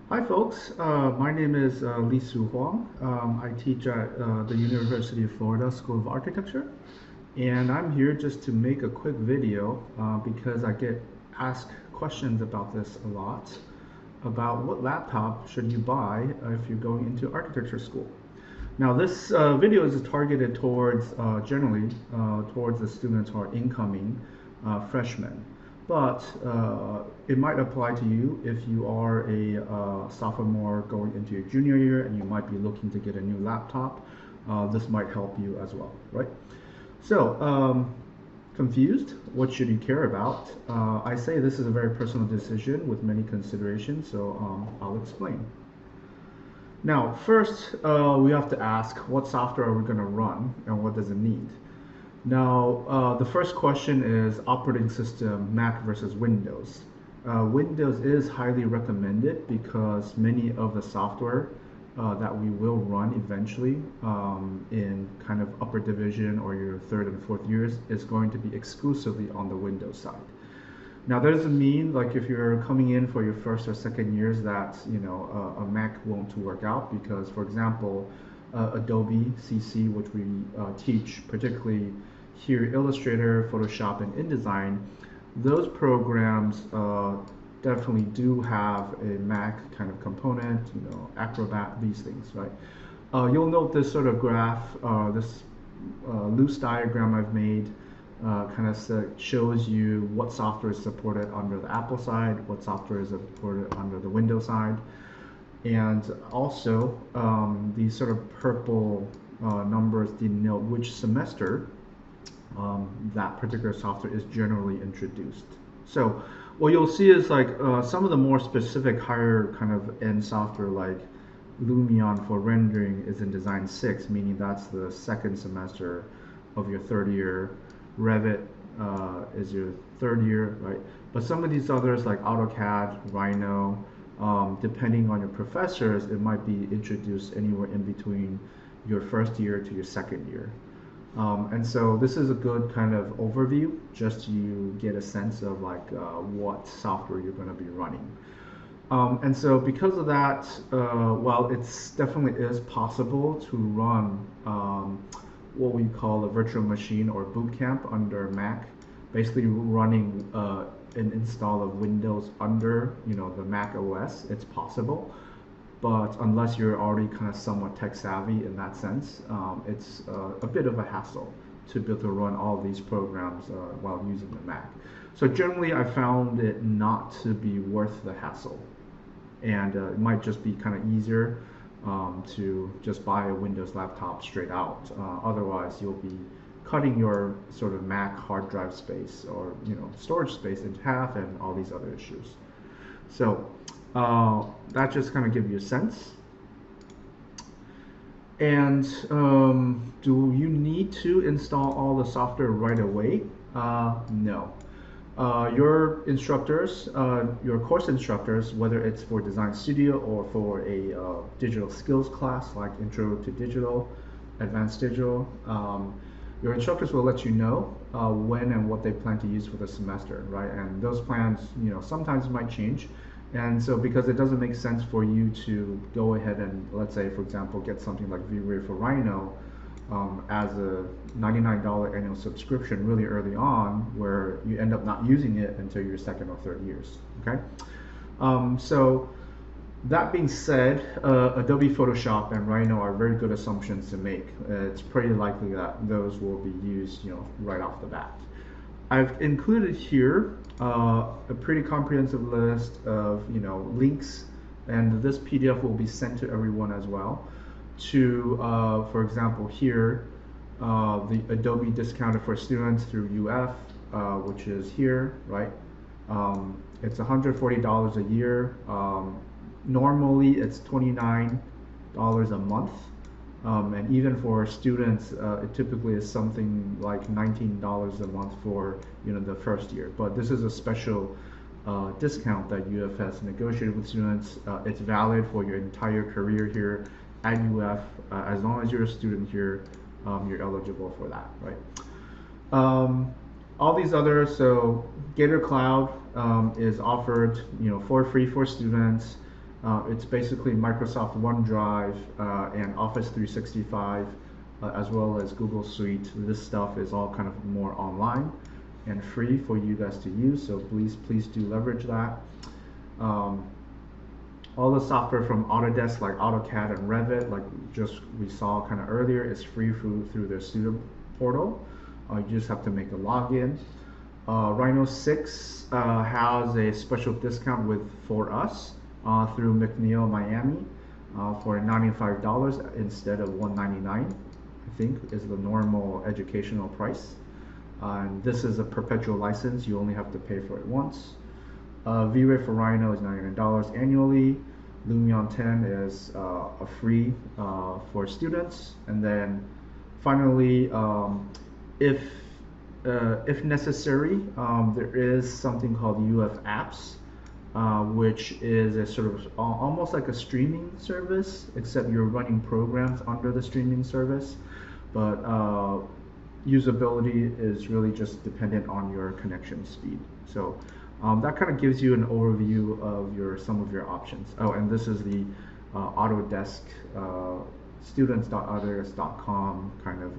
Hi folks, my name is Lee Su Huang. I teach at the University of Florida School of Architecture, and I'm here just to make a quick video because I get asked questions about this a lot, about what laptop should you buy if you're going into architecture school. Now this video is targeted towards generally towards the students who are incoming freshmen, but it might apply to you if you are a sophomore going into your junior year and you might be looking to get a new laptop. This might help you as well, right? So, confused? What should you care about? I say this is a very personal decision with many considerations, so I'll explain. Now, first, we have to ask what software are we going to run and what does it need? Now, the first question is operating system, Mac versus Windows. Windows is highly recommended because many of the software that we will run eventually in kind of upper division or your third and fourth years is going to be exclusively on the Windows side. Now, that doesn't mean like if you're coming in for your first or second years that a Mac won't work out because, for example, Adobe CC, which we teach, particularly here Illustrator, Photoshop, and InDesign, those programs definitely do have a Mac kind of component, Acrobat, these things, right? You'll note this sort of graph, this loose diagram I've made kind of shows you what software is supported under the Apple side, what software is supported under the Windows side, and also these sort of purple numbers denote which semester that particular software is generally introduced. So what you'll see is like some of the more specific higher kind of end software like Lumion for rendering is in Design 6, meaning that's the second semester of your third year. Revit is your third year, right? But some of these others like AutoCAD, Rhino, depending on your professors, it might be introduced anywhere in between your first year to your second year. And so this is a good kind of overview just to get a sense of like what software you're going to be running. And so because of that, while it's definitely is possible to run what we call a virtual machine or boot camp under Mac, basically running an install of Windows under the Mac OS, it's possible. But unless you're already kind of somewhat tech savvy in that sense, it's a bit of a hassle to be able to run all these programs while using the Mac. So generally, I found it not to be worth the hassle, and it might just be kind of easier to just buy a Windows laptop straight out. Otherwise, you'll be cutting your sort of Mac hard drive space or storage space in half, and all these other issues. So that just kind of gives you a sense. And do you need to install all the software right away? No. Your instructors, your course instructors, whether it's for Design Studio or for a digital skills class like Intro to Digital, Advanced Digital, your instructors will let you know when and what they plan to use for the semester, right? And those plans, sometimes might change. And so because it doesn't make sense for you to go ahead and, let's say, for example, get something like V-Ray for Rhino as a $99 annual subscription really early on, where you end up not using it until your second or third years, okay? So that being said, Adobe Photoshop and Rhino are very good assumptions to make. It's pretty likely that those will be used, right off the bat. I've included here a pretty comprehensive list of links, and this PDF will be sent to everyone as well. To for example here, the Adobe discounted for students through UF, which is here, right? It's $140 a year. Normally it's $29 a month. And even for students, it typically is something like $19 a month for the first year. But this is a special discount that UF has negotiated with students. It's valid for your entire career here at UF. As long as you're a student here, you're eligible for that, right? All these others, so Gator Cloud is offered for free for students. It's basically Microsoft OneDrive and Office 365, as well as Google Suite. This stuff is all kind of more online and free for you guys to use, so please do leverage that. Um, all the software from Autodesk, like AutoCAD and Revit, like just we saw kind of earlier, is free through their student portal. You just have to make a login. Rhino 6 has a special discount for us through McNeil Miami for $95 instead of $199. I think is the normal educational price. And this is a perpetual license. You only have to pay for it once. V-Ray for Rhino is $99 annually. Lumion 10 is a free for students. And then finally, if necessary, there is something called UF Apps, which is a sort of almost like a streaming service, except you're running programs under the streaming service. But usability is really just dependent on your connection speed. So that kind of gives you an overview of some of your options. Oh, and this is the Autodesk students.autodesk.com kind of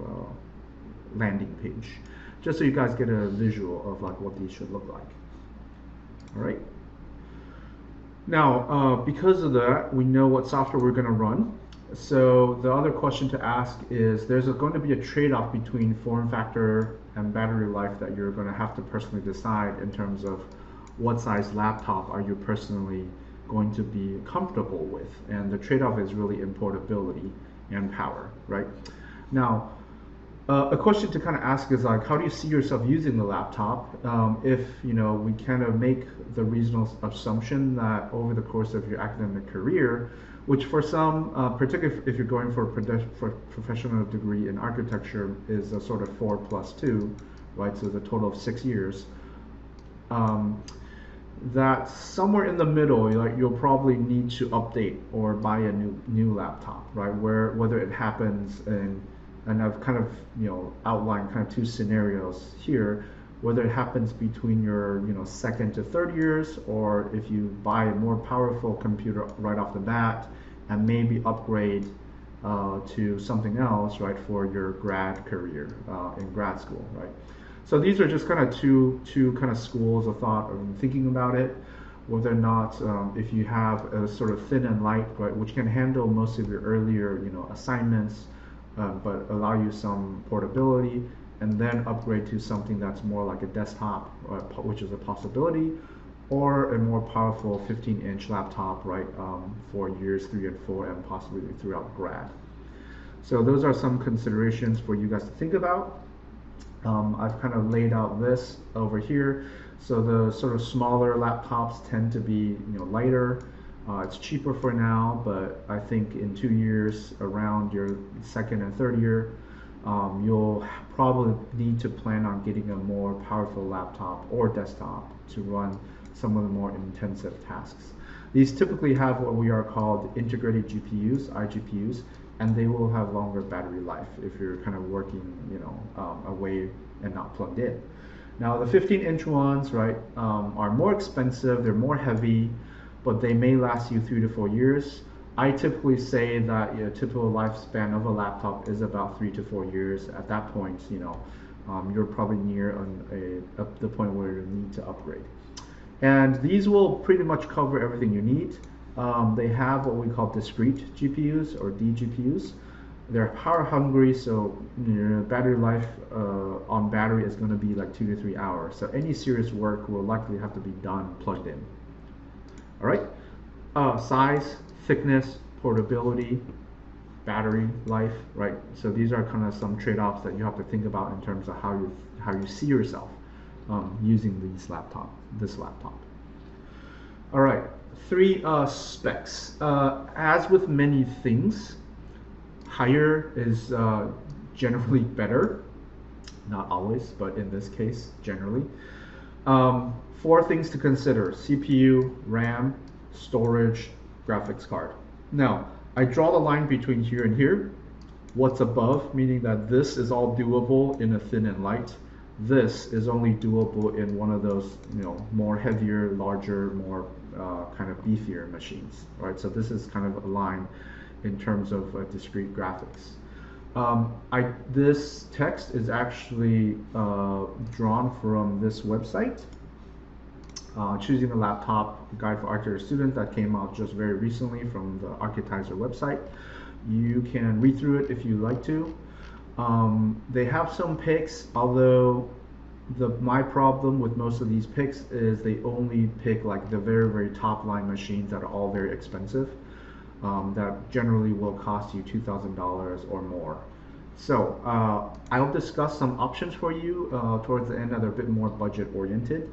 landing page, just so you guys get a visual of like what these should look like. All right. Now, because of that, we know what software we're going to run. So the other question to ask is, there's going to be a trade-off between form factor and battery life that you're going to have to personally decide in terms of what size laptop are you personally going to be comfortable with. And the trade-off is really in portability and power, right? Now, a question to kind of ask is like, how do you see yourself using the laptop? If we kind of make the reasonable assumption that over the course of your academic career, which for some, particularly if you're going for a professional degree in architecture, is a sort of 4+2, right? So the total of 6 years. That somewhere in the middle, you'll probably need to update or buy a new laptop, right? Whether it happens and I've kind of outlined kind of two scenarios here, whether it happens between your second to third years, or if you buy a more powerful computer right off the bat and maybe upgrade to something else, right, for your grad career in grad school, right? So these are just kind of two kind of schools of thought of thinking about it. Whether or not if you have a sort of thin and light, right, which can handle most of your earlier assignments, but allow you some portability, and then upgrade to something that's more like a desktop, which is a possibility, or a more powerful 15-inch laptop, right, for years 3 and 4 and possibly throughout grad. So those are some considerations for you guys to think about. I've kind of laid out this over here. So the sort of smaller laptops tend to be lighter. It's cheaper for now, but I think in 2 years, around your second and third year, you'll probably need to plan on getting a more powerful laptop or desktop to run some of the more intensive tasks. These typically have what we are called integrated GPUs, iGPUs, and they will have longer battery life if you're kind of working away and not plugged in. Now the 15-inch ones, right, are more expensive, they're more heavy, but they may last you 3 to 4 years. I typically say that a typical lifespan of a laptop is about 3 to 4 years. At that point, you're probably near the point where you need to upgrade. And these will pretty much cover everything you need. They have what we call discrete GPUs or DGPUs. They're power hungry, so battery life on battery is going to be like 2 to 3 hours. So any serious work will likely have to be done plugged in. All right, size, thickness, portability, battery life, right? So these are kind of some trade-offs that you have to think about in terms of how you see yourself using this laptop. All right, 3 specs. As with many things, higher is generally better. Not always, but in this case, generally. 4 things to consider: CPU, RAM, storage, graphics card. Now, I draw the line between here and here. What's above, meaning that this is all doable in a thin and light. This is only doable in one of those, more heavier, larger, more kind of beefier machines, right? So this is kind of aligned in terms of discrete graphics. This text is actually drawn from this website, Choosing a Laptop Guide for Architecture Students, that came out just very recently from the Architizer website. You can read through it if you like to. They have some picks, although my problem with most of these picks is they only pick like the very top line machines that are all very expensive, that generally will cost you $2,000 or more. So I'll discuss some options for you towards the end that are a bit more budget oriented.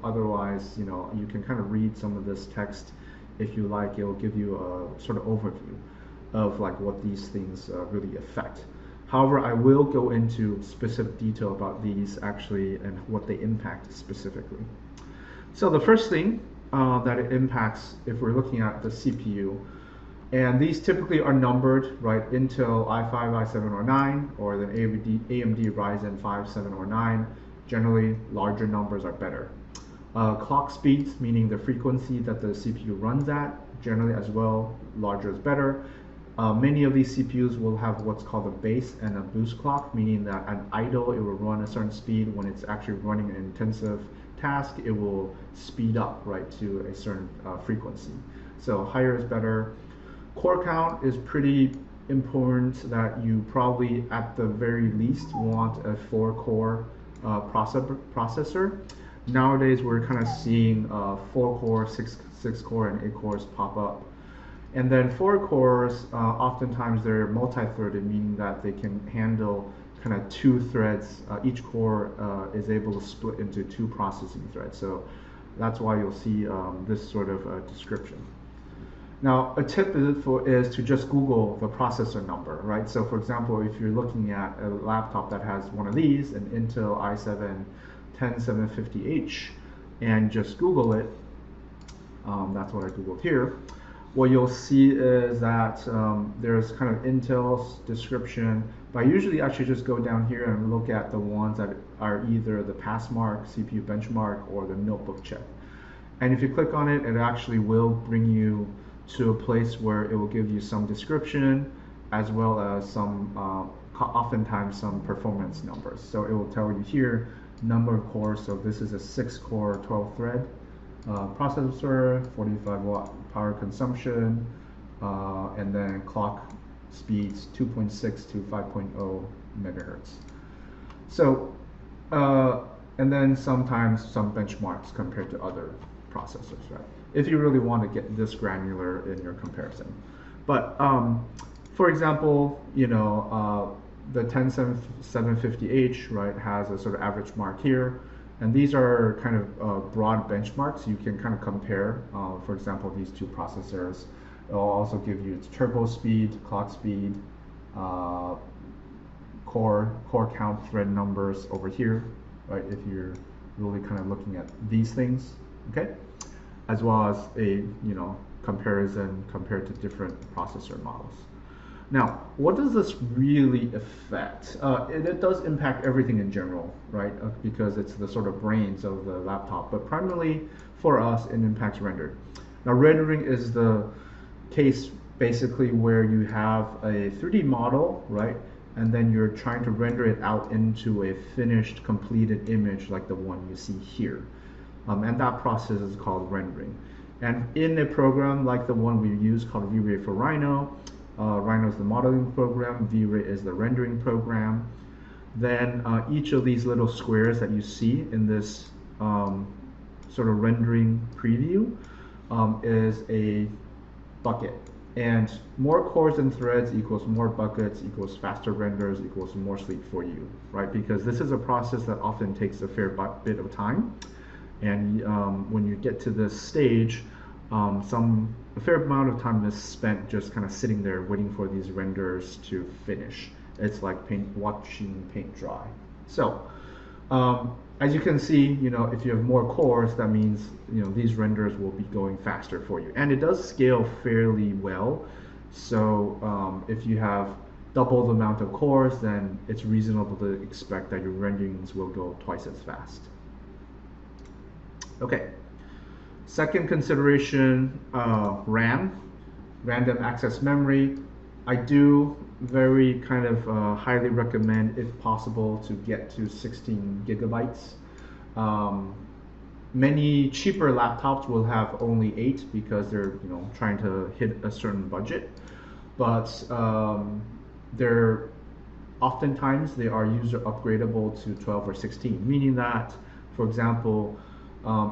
Otherwise, you can kind of read some of this text if you like. It will give you a sort of overview of like what these things really affect. However, I will go into specific detail about these actually and what they impact specifically. So the first thing that it impacts, if we're looking at the CPU, and these typically are numbered, right? Intel i5, i7, or 9, or then AMD Ryzen 5, 7, or 9. Generally, larger numbers are better. Clock speeds, meaning the frequency that the CPU runs at, generally as well, larger is better. Many of these CPUs will have what's called a base and a boost clock, meaning that at idle it will run a certain speed. When it's actually running an intensive task, it will speed up, right, to a certain frequency. So higher is better. Core count is pretty important, that you probably at the very least want a 4-core processor. Nowadays we're kind of seeing 4-core, 6-core, and 8 cores pop up. And then 4 cores, oftentimes they're multi-threaded, meaning that they can handle kind of 2 threads. Each core is able to split into 2 processing threads. So that's why you'll see this sort of description. Now, a tip is to just Google the processor number, right? So for example, if you're looking at a laptop that has one of these, an Intel i7 10750H, and just Google it, that's what I Googled here, what you'll see is that there's kind of Intel's description, but I usually actually just go down here and look at the ones that are either the Passmark, CPU benchmark, or the notebook check. And if you click on it, it actually will bring you to a place where it will give you some description as well as some, oftentimes some performance numbers. So it will tell you here, number of cores. So this is a 6-core, 12-thread processor, 45-watt power consumption, and then clock speeds 2.6 to 5.0 megahertz. So, and then sometimes some benchmarks compared to other processors, right? If you really want to get this granular in your comparison. But for example, the 10750H, right, has a sort of average mark here. And these are kind of broad benchmarks. You can kind of compare, for example, these 2 processors. It'll also give you its turbo speed, clock speed, core count, thread numbers over here, right, if you're really kind of looking at these things, okay? As well as a comparison compared to different processor models. Now, what does this really affect? It does impact everything in general, right? Because it's the sort of brains of the laptop, but primarily for us, it impacts render. Now, rendering is the case basically where you have a 3D model, right? And then you're trying to render it out into a finished, completed image like the one you see here. And that process is called rendering. And in a program like the one we use called V-Ray for Rhino, Rhino is the modeling program, V-Ray is the rendering program. Then each of these little squares that you see in this sort of rendering preview is a bucket. And more cores and threads equals more buckets equals faster renders equals more sleep for you, right? Because this is a process that often takes a fair bit of time. And when you get to this stage, a fair amount of time is spent just kind of sitting there waiting for these renders to finish. It's like watching paint dry. So as you can see, if you have more cores, that means these renders will be going faster for you. And it does scale fairly well. So if you have double the amount of cores, then it's reasonable to expect that your renderings will go twice as fast. Okay. Second consideration, RAM, random access memory. I do very kind of highly recommend, if possible, to get to 16 gigabytes. Um, Many cheaper laptops will have only 8 because they're trying to hit a certain budget, but they're oftentimes they are user upgradable to 12 or 16, meaning that, for example,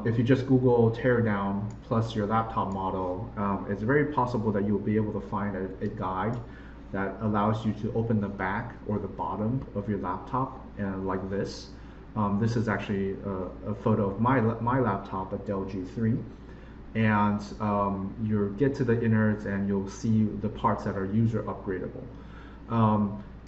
if you just Google teardown plus your laptop model, it's very possible that you'll be able to find a guide that allows you to open the back or the bottom of your laptop, and like this. This is actually a photo of my laptop, a Dell G3, and you get to the innards and you'll see the parts that are user upgradable.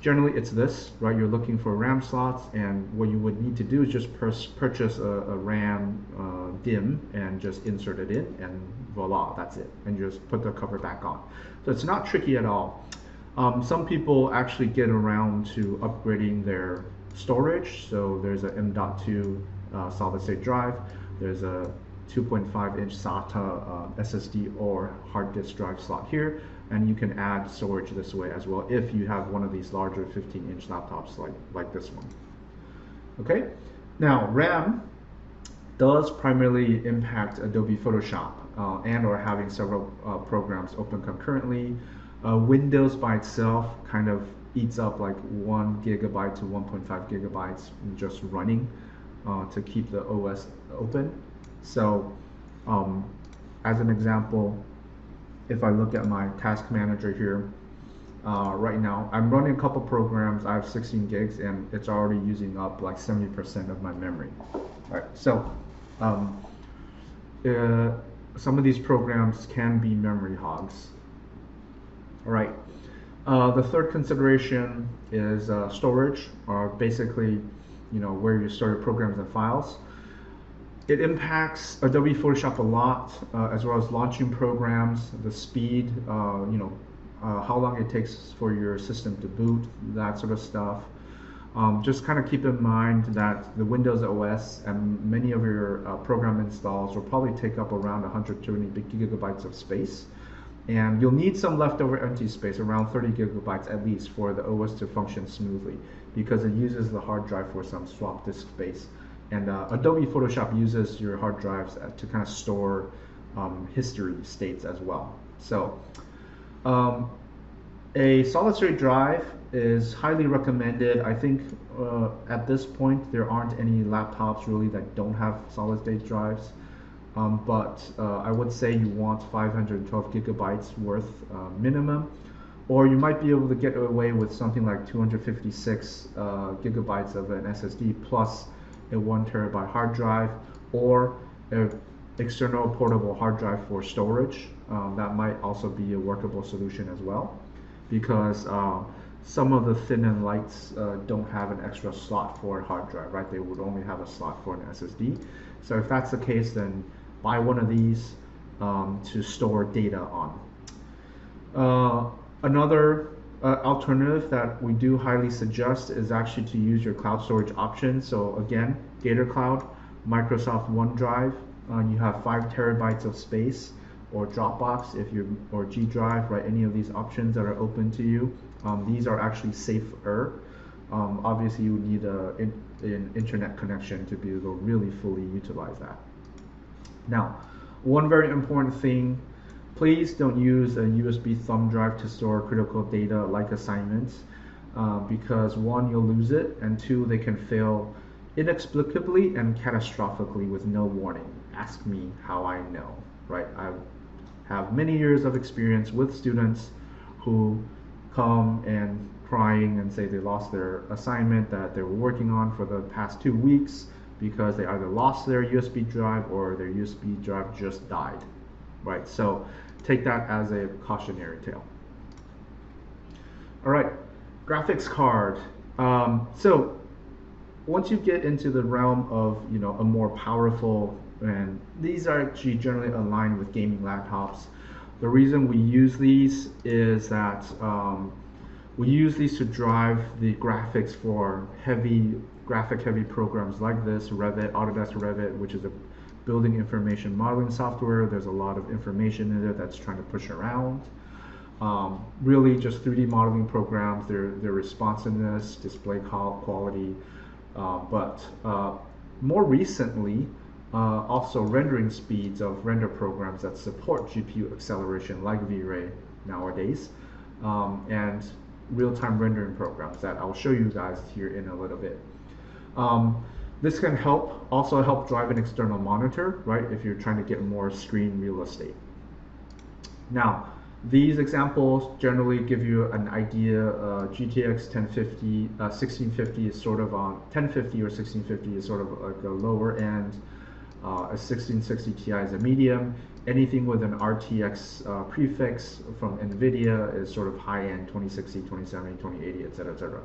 Generally, it's this, right? You're looking for RAM slots, and what you would need to do is just purchase a RAM DIMM and just insert it in, and voila, that's it. And you just put the cover back on. So it's not tricky at all. Some people actually get around to upgrading their storage. So there's a M.2 solid state drive. There's a 2.5-inch SATA SSD or hard disk drive slot here, and you can add storage this way as well if you have one of these larger 15-inch laptops like this one. Okay, now RAM does primarily impact Adobe Photoshop and or having several programs open concurrently. Windows by itself kind of eats up like 1 gigabyte to 1.5 gigabytes just running to keep the OS open. So as an example, if I look at my task manager here, right now I'm running a couple programs. I have 16 gigs and it's already using up like 70% of my memory. All right, so some of these programs can be memory hogs. All right, the third consideration is storage, or basically where you store your programs and files. It impacts Adobe Photoshop a lot, as well as launching programs, the speed, how long it takes for your system to boot, that sort of stuff. Just kind of keep in mind that the Windows OS and many of your program installs will probably take up around 120 gigabytes of space. And you'll need some leftover empty space, around 30 gigabytes at least, for the OS to function smoothly, because it uses the hard drive for some swap disk space. And Adobe Photoshop uses your hard drives to kind of store history states as well. So a solid state drive is highly recommended. I think at this point there aren't any laptops really that don't have solid state drives. But I would say you want 512 gigabytes worth minimum, or you might be able to get away with something like 256 gigabytes of an SSD plus a 1 terabyte hard drive, or an external portable hard drive for storage. That might also be a workable solution as well, because some of the thin and lights don't have an extra slot for a hard drive, right? They would only have a slot for an SSD. So if that's the case, then buy one of these to store data on. Another alternative that we do highly suggest is actually to use your cloud storage options. So again, Gator Cloud, Microsoft OneDrive, you have 5 terabytes of space, or Dropbox or G Drive, right? Any of these options that are open to you. These are actually safer. Obviously, you would need an internet connection to be able to really fully utilize that. Now, one very important thing, please don't use a USB thumb drive to store critical data like assignments, because one, you'll lose it, and two, they can fail inexplicably and catastrophically with no warning. Ask me how I know, right? I have many years of experience with students who come and crying and say they lost their assignment that they were working on for the past 2 weeks because they either lost their USB drive or their USB drive just died, right? So take that as a cautionary tale. All right, graphics card. So once you get into the realm of a more powerful, and these are actually generally aligned with gaming laptops. The reason we use these is that we use these to drive the graphics for heavy graphic heavy programs like this, Revit, Autodesk Revit, which is a building information modeling software. There's a lot of information in it that's trying to push around. Really just 3D modeling programs, their responsiveness, display quality, but more recently, also rendering speeds of render programs that support GPU acceleration like V-Ray nowadays, and real-time rendering programs that I'll show you guys here in a little bit. This can also help drive an external monitor, right, if you're trying to get more screen real estate. Now, these examples generally give you an idea. GTX 1650 is sort of on 1050 or 1650 is sort of like a lower end. A 1660 Ti is a medium. Anything with an RTX prefix from NVIDIA is sort of high end, 2060, 2070, 2080, etc., etc.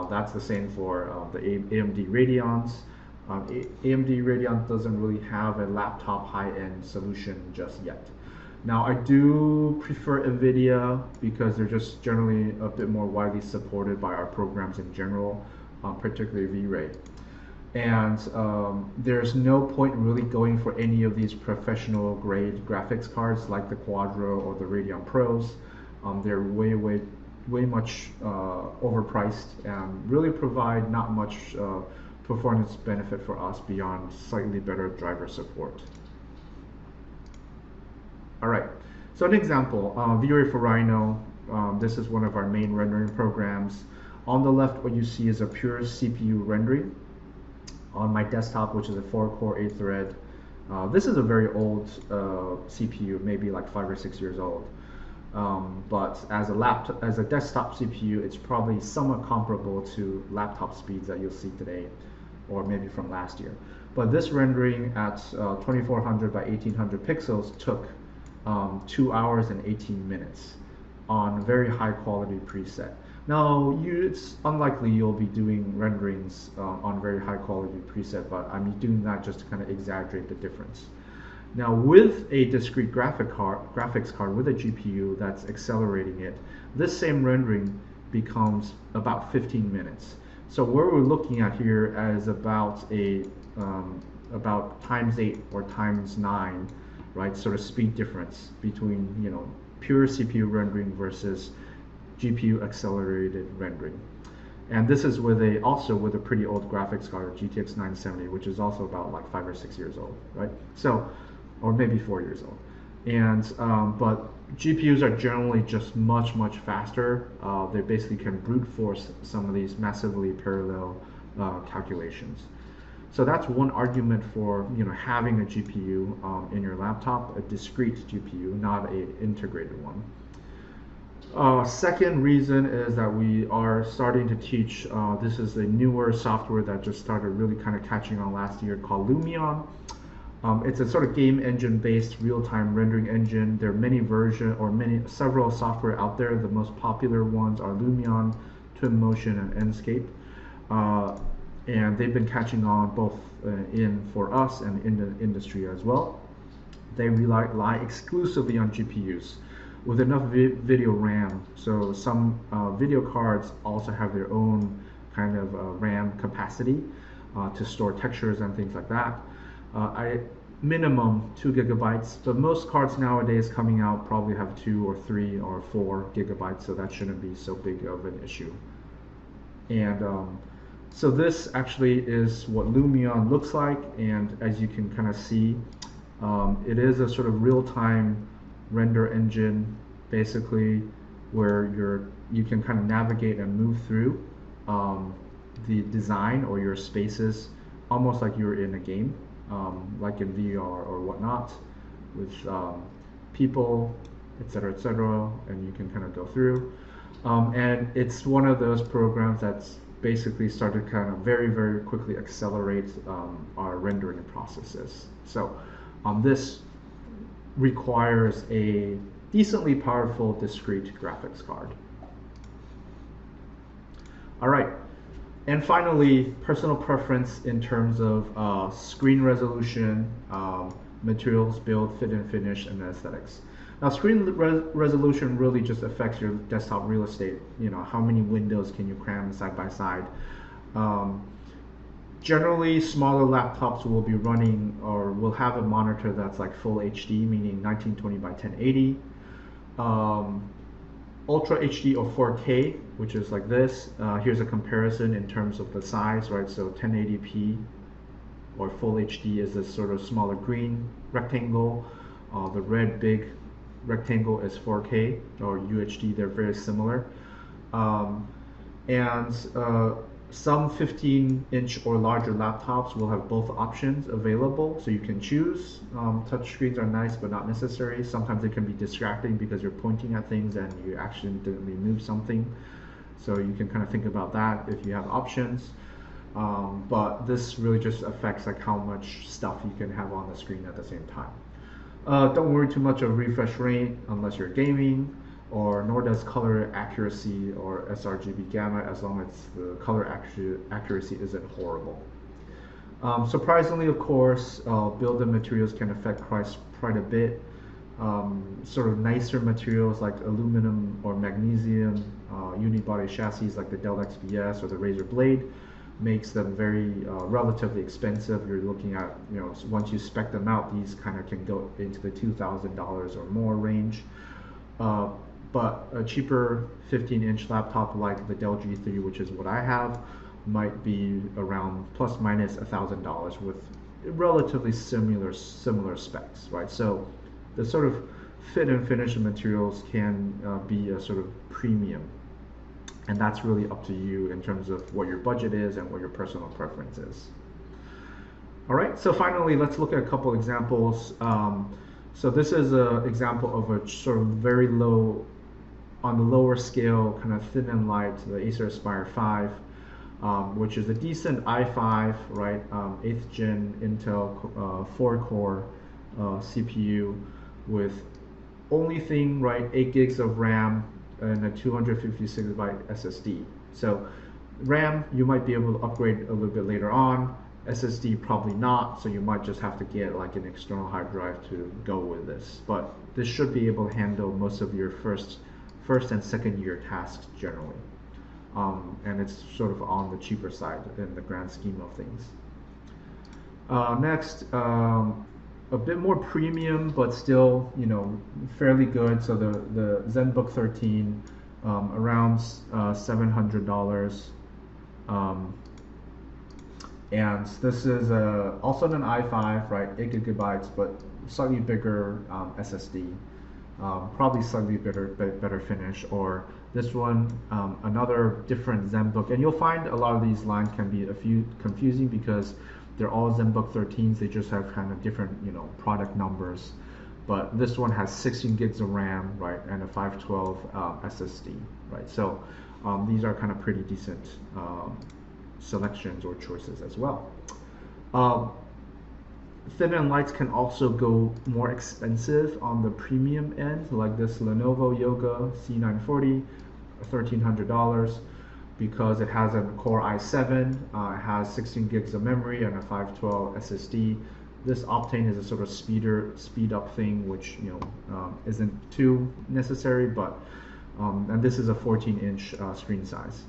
That's the same for the AMD Radeons. AMD Radeon doesn't really have a laptop high-end solution just yet. Now, I do prefer NVIDIA because they're just generally a bit more widely supported by our programs in general, particularly V-Ray. And there's no point really going for any of these professional grade graphics cards like the Quadro or the Radeon Pros. They're way much overpriced and really provide not much performance benefit for us beyond slightly better driver support. All right, so an example, V-Ray for Rhino. This is one of our main rendering programs. On the left, what you see is a pure CPU rendering on my desktop, which is a 4-core 8-thread. This is a very old CPU, maybe like 5 or 6 years old. But as a desktop CPU, it's probably somewhat comparable to laptop speeds that you'll see today, or maybe from last year. But this rendering at 2400 by 1800 pixels took 2 hours and 18 minutes on very high quality preset. Now, it's unlikely you'll be doing renderings on very high quality preset, but I'm doing that just to kind of exaggerate the difference. Now, with a discrete graphics card with a GPU that's accelerating it, this same rendering becomes about 15 minutes. So what we're looking at here is about times 8 or times 9, right? Sort of speed difference between pure CPU rendering versus GPU accelerated rendering. And this is also with a pretty old graphics card, GTX 970, which is also about like 5 or 6 years old, right? So, or maybe 4 years old. And but GPUs are generally just much faster. They basically can brute force some of these massively parallel calculations. So that's one argument for having a GPU in your laptop, a discrete GPU, not an integrated one. Second reason is that we are starting to teach, this is a newer software that just started really kind of catching on last year called Lumion. It's a sort of game engine based real-time rendering engine. There are several software out there. The most popular ones are Lumion, Twinmotion, and Enscape. And they've been catching on both for us and in the industry as well. They rely exclusively on GPUs with enough video RAM. So some video cards also have their own kind of RAM capacity to store textures and things like that. Minimum 2 gigabytes, but most cards nowadays coming out probably have 2 or 3 or 4 gigabytes, so that shouldn't be so big of an issue. And so this actually is what Lumion looks like, and as you can kind of see, it is a sort of real-time render engine, basically, where you can kind of navigate and move through the design or your spaces almost like you're in a game, like in VR or whatnot, with people, etc., and you can kind of go through. And it's one of those programs that's basically started kind of very quickly accelerate our rendering processes. So this requires a decently powerful discrete graphics card. All right, and finally, personal preference in terms of screen resolution, materials, build, fit and finish, and aesthetics. Now, screen resolution really just affects your desktop real estate. How many windows can you cram side by side? Generally, smaller laptops will be running or will have a monitor that's like full HD, meaning 1920 by 1080. Um, Ultra HD or 4K, which is like this. Here's a comparison in terms of the size, right? So 1080p or full HD is this sort of smaller green rectangle. The red big rectangle is 4K or UHD. They're very similar. Um, and some 15-inch or larger laptops will have both options available, so you can choose. Touch screens are nice, but not necessary. Sometimes they can be distracting because you're pointing at things and you accidentally move something. So you can kind of think about that if you have options. But this really just affects like how much stuff you can have on the screen at the same time. Don't worry too much of refresh rate unless you're gaming, or nor does color accuracy or sRGB gamma, as long as the color accuracy isn't horrible. Surprisingly, of course, build-in materials can affect price quite a bit. Sort of nicer materials like aluminum or magnesium, unibody chassis like the Dell XPS or the Razer Blade makes them very relatively expensive. You're looking at, once you spec them out, these kind of can go into the $2,000 or more range. But a cheaper 15-inch laptop like the Dell G3, which is what I have, might be around plus minus $1,000 with relatively similar specs, right? So the sort of fit and finish of materials can be a sort of premium, and that's really up to you in terms of what your budget is and what your personal preference is. All right, so finally, let's look at a couple examples. So this is an example of a sort of very low, on the lower scale, kind of thin and light, the Acer Aspire 5, which is a decent i5, right? 8th gen Intel 4-core CPU with only thing, right? 8 gigs of RAM and a 256 byte SSD. So RAM, you might be able to upgrade a little bit later on. SSD probably not, so you might just have to get like an external hard drive to go with this. But this should be able to handle most of your first and second year tasks generally. And it's sort of on the cheaper side in the grand scheme of things. Next, a bit more premium, but still, fairly good. So the ZenBook 13, around $700. And this is also an i5, right? 8 gigabytes, but slightly bigger SSD. Probably slightly better finish. Or this one, another different ZenBook. And you'll find a lot of these lines can be a few confusing because they're all ZenBook 13s. They just have kind of different, product numbers. But this one has 16 gigs of RAM, right, and a 512 SSD, right? So these are kind of pretty decent selections or choices as well. Thin and lights can also go more expensive on the premium end, like this Lenovo Yoga C940, $1,300, because it has a Core i7, it has 16 gigs of memory and a 512 SSD. This Optane is a sort of speed up thing, which isn't too necessary, but and this is a 14-inch screen size.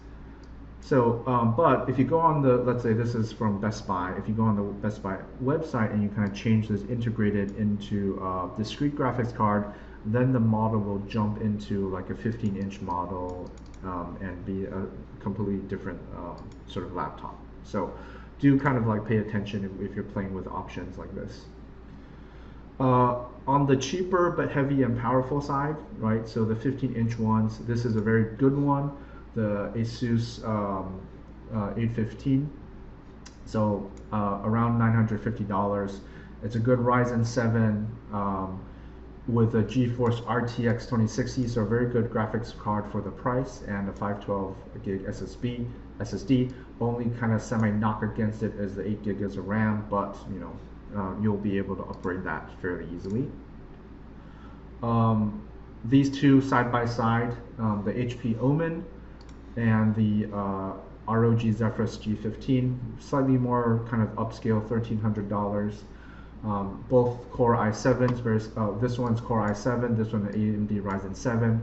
So, but if you go on the, let's say this is from Best Buy, if you go on the Best Buy website and you kind of change this integrated into discrete graphics card, then the model will jump into like a 15-inch model and be a completely different sort of laptop. So do kind of like pay attention if you're playing with options like this. On the cheaper but heavy and powerful side, right? So the 15-inch ones, this is a very good one. The Asus 815, so around $950. It's a good Ryzen 7 with a GeForce RTX 2060, so a very good graphics card for the price, and a 512 gig SSD. Only kind of semi knock against it is the 8 gigs of RAM, but you'll be able to upgrade that fairly easily. These two side by side, the HP Omen and the ROG Zephyrus G15, slightly more kind of upscale, $1,300. Both Core i7s, this one's Core i7, this one AMD Ryzen 7,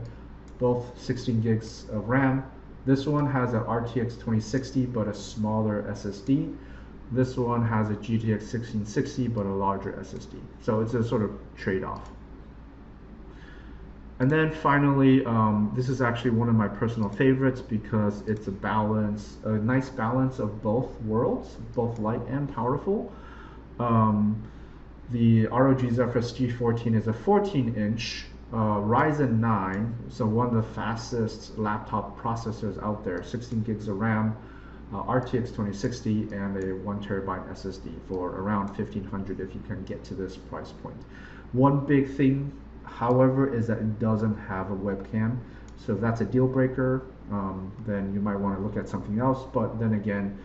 both 16 gigs of RAM. This one has an RTX 2060 but a smaller SSD. This one has a GTX 1660 but a larger SSD. So it's a sort of trade-off. And then finally, this is actually one of my personal favorites because it's a nice balance of both worlds, both light and powerful. The ROG Zephyrus G14 is a 14-inch Ryzen 9, so one of the fastest laptop processors out there, 16 gigs of RAM, RTX 2060, and a 1TB SSD for around $1,500 if you can get to this price point. One big thing, however, is that it doesn't have a webcam, so if that's a deal breaker, then you might want to look at something else. But then again,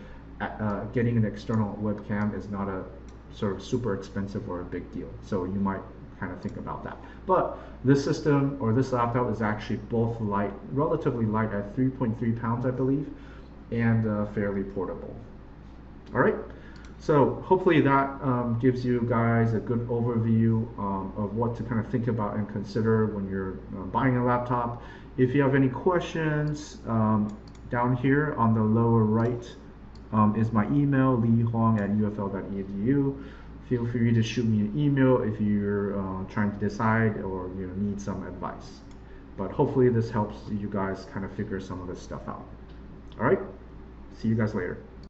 getting an external webcam is not a sort of super expensive or a big deal, so you might kind of think about that. But this system or this laptop is actually both light, relatively light at 3.3 pounds, I believe, and fairly portable. All right, so hopefully that gives you guys a good overview of what to kind of think about and consider when you're buying a laptop. If you have any questions, down here on the lower right is my email, leehuang@ufl.edu. Feel free to shoot me an email if you're trying to decide or need some advice. But hopefully this helps you guys kind of figure some of this stuff out. All right, see you guys later.